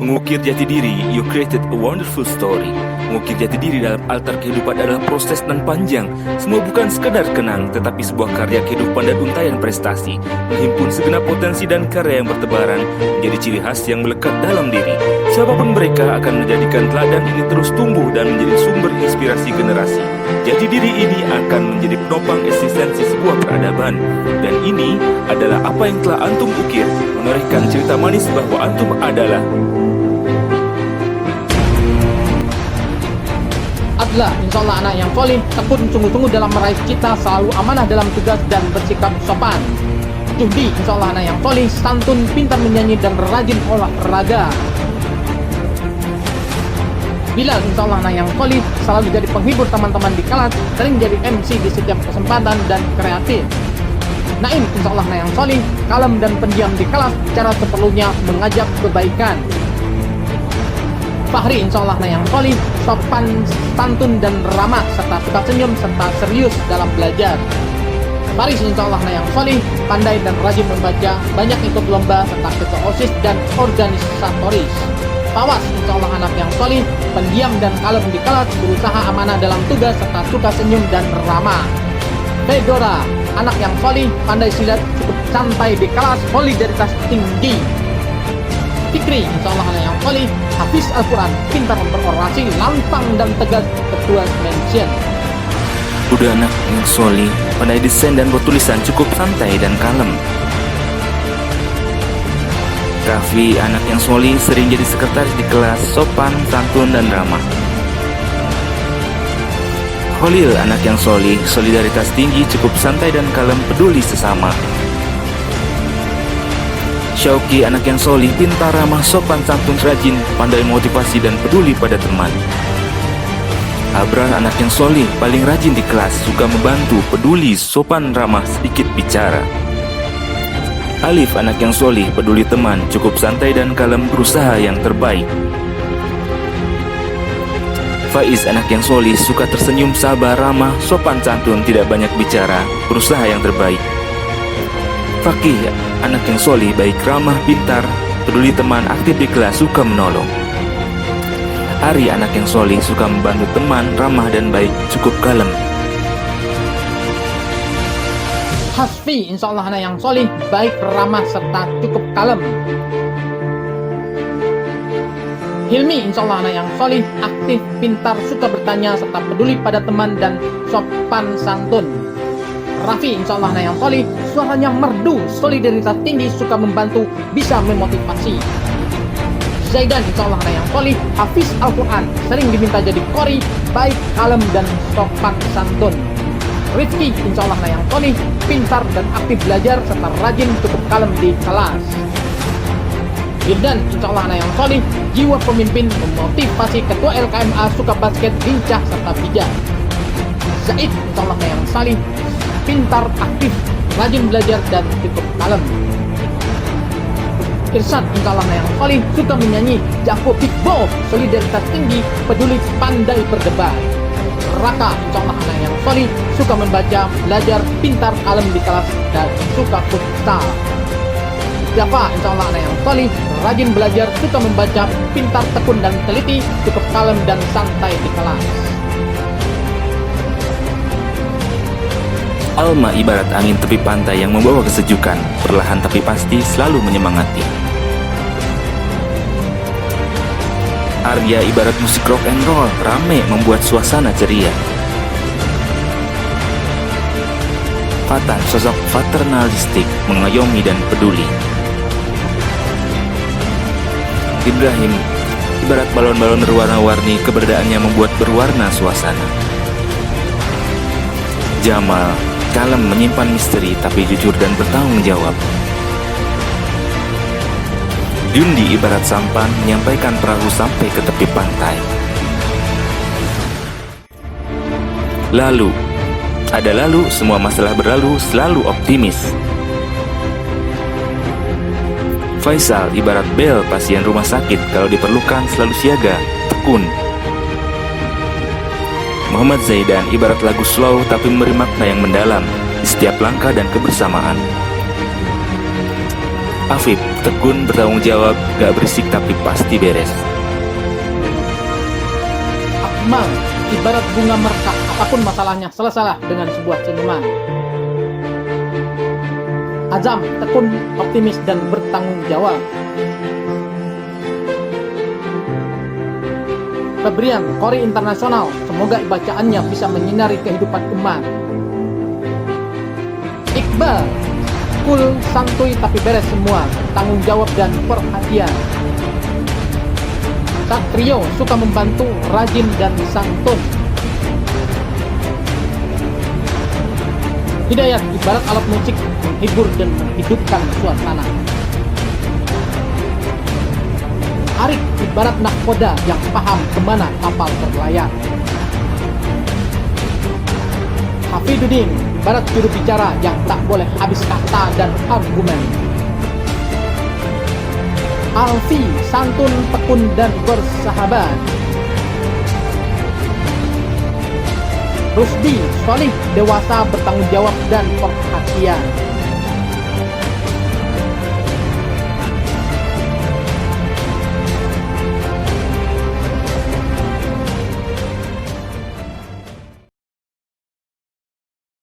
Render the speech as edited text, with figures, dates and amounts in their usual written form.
Mengukir jati diri, you created a wonderful story. Mengukir jati diri dalam altar kehidupan adalah proses nan panjang. Semua bukan sekadar kenang, tetapi sebuah karya kehidupan dan untaian prestasi. Menghimpun segenap potensi dan karya yang bertebaran menjadi ciri khas yang melekat dalam diri. Siapapun mereka akan menjadikan teladan ini terus tumbuh dan menjadi sumber inspirasi generasi. Jati diri ini akan menjadi penopang eksistensi sebuah peradaban. Dan ini adalah apa yang telah antum ukir, menorehkan cerita manis bahwa antum adalah adalah insyaallah anak yang soleh, tekun sungguh-sungguh dalam meraih cita, selalu amanah dalam tugas dan bersikap sopan. Juhdi insyaallah anak yang soleh, santun, pintar menyanyi dan rajin olahraga. Bilal insyaallah anak yang soleh, selalu jadi penghibur teman-teman di kelas, sering jadi MC di setiap kesempatan dan kreatif. Naim insyaallah anak yang soleh, kalem dan pendiam di kelas, cara seperlunya mengajak kebaikan. Fahri insyaallah anak yang soleh, sopan, santun dan ramah, serta suka senyum serta serius dalam belajar. Faris insyaallah anak yang soleh, pandai dan rajin membaca, banyak ikut lomba serta ketua OSIS dan organisatoris. Fawas insyaallah anak yang soleh, pendiam dan kalem di kelas, berusaha amanah dalam tugas serta suka senyum dan ramah. Fedora, anak yang soleh, pandai silat, cukup santai di kelas, solidaritas tinggi. Fikri insyaallah anak yang soleh, hafiz Al-Quran, pintar berorasi, lantang dan tegas, ketua mention. udah anak yang soleh, pandai desain dan buat tulisan, cukup santai dan kalem. Raffi, anak yang soleh, sering jadi sekretaris di kelas, sopan, santun dan ramah. Khalil, anak yang soleh, solidaritas tinggi, cukup santai dan kalem, peduli sesama. Syauki, anak yang soleh, pintar, ramah, sopan, santun, rajin, pandai motivasi dan peduli pada teman. Abrar, anak yang soleh, paling rajin di kelas, suka membantu, peduli, sopan, ramah, sedikit bicara. Alif, anak yang soleh, peduli teman, cukup santai dan kalem, berusaha yang terbaik. Faiz, anak yang soleh, suka tersenyum, sabar, ramah, sopan, santun, tidak banyak bicara, berusaha yang terbaik. Fakih, anak yang soleh, baik, ramah, pintar, peduli teman, aktif di kelas, suka menolong. Ari, anak yang soleh, suka membantu teman, ramah dan baik, cukup kalem. Hasfi insyaallah anak yang soleh, baik, ramah serta cukup kalem. Hilmi insyaallah anak yang soleh, aktif, pintar, suka bertanya serta peduli pada teman dan sopan santun. Raffi insyaallah anak yang soleh, suaranya merdu, solidaritas tinggi, suka membantu, bisa memotivasi. Zaidan insyaallah anak yang soleh, hafiz Al-Quran, sering diminta jadi qori, baik, kalem dan sopan santun. Rizky insyaallah anak yang soleh, pintar dan aktif belajar serta rajin, cukup kalem di kelas. Irdan insyaallah anak yang soleh, jiwa pemimpin, memotivasi, ketua LKMA, suka basket, lincah serta bijak. Zaid insyaallah anak yang salih, pintar, aktif, rajin belajar dan cukup kalem. Irsyad insyaallah anak yang soleh, suka menyanyi, jago kickball, solidaritas tinggi, peduli, pandai berdebat. Raka insyaallah anak yang soleh, suka membaca, belajar, pintar, kalem di kelas dan suka futsal. Java insyaallah anak yang soleh, rajin belajar, suka membaca, pintar, tekun dan teliti, cukup kalem dan santai di kelas. Alma ibarat angin tepi pantai yang membawa kesejukan, perlahan tapi pasti selalu menyemangati. Arya ibarat musik rock and roll, rame membuat suasana ceria. Fatan sosok paternalistik, mengayomi dan peduli. Ibrahim ibarat balon-balon berwarna-warni, keberadaannya membuat berwarna suasana. Jamal kalem, menyimpan misteri tapi jujur dan bertanggung jawab. Yundi ibarat sampan, menyampaikan perahu sampai ke tepi pantai. Lalu, semua masalah berlalu, selalu optimis. Faisal ibarat bel pasien rumah sakit, kalau diperlukan selalu siaga, tekun. Muhammad Zaidan ibarat lagu slow tapi memberi makna yang mendalam di setiap langkah dan kebersamaan. Afif, tekun, bertanggung jawab, gak berisik tapi pasti beres. Akmal, ibarat bunga merekah, apapun masalahnya selesailah dengan sebuah senyuman. Azam, tekun, optimis, dan bertanggung jawab. Febrian, Kori internasional, semoga bacaannya bisa menyinari kehidupan umat. Iqbal, cool, santuy tapi beres semua, tanggung jawab dan perhatian. Satrio, suka membantu, rajin dan santun. Hidayat, ibarat alat musik, menghibur dan menghidupkan suasana. Arik, ibarat nahkoda yang paham kemana kapal berlayar. Hafiduddin, ibarat juru bicara yang tak boleh habis kata dan argumen. Alfi, santun, tekun, dan bersahabat. Rusdi, solih, dewasa, bertanggung jawab, dan perhatian.